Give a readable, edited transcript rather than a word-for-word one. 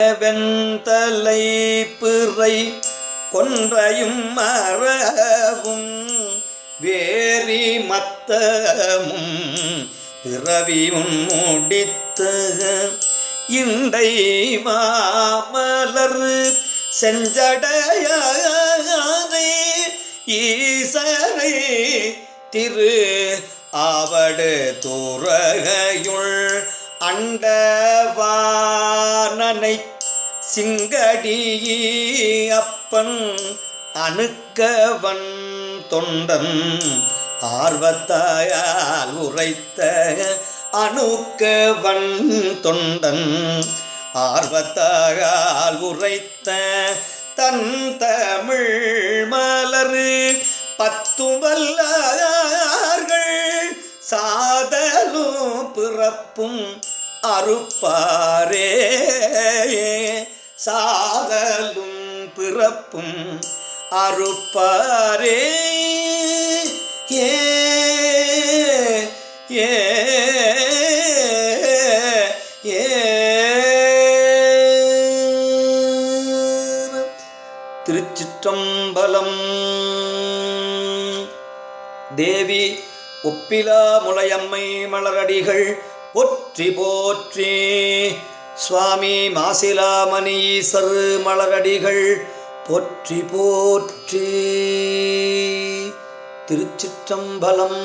வெண்தலை பிறை கொன்றையும் மரவும் வேரி மத்தமும் பிறவியும் முடித்த இண்டை மாமலர் செஞ்சடையானை ஈசனை திரு ஆவடு துறகையுள் அண்டவானனை சிங்கடி அப்பன் அணுக்கவன் தொண்டன் ஆர்வத்தாயால் உரைத்த அணுக்கவன் தொண்டன் ஆர்வத்தாயால் உரைத்த தன் தமிழ் மலரு பத்தும் வல்லார்கள் சாதலும் பிறப்பும் அறுப்பாரே சாதலும் பிறப்பும் அறுப்பாரே ஏ ஏ ஏ திருச்சிற்றம்பலம். தேவி ஒப்பிலா முளையம்மை மலரடிகள் போற்றி போற்றி. சுவாமி மாசிலாமணி ஈசர் மலரடிகள் போற்றி போற்றி. திருச்சிற்றம்பலம்.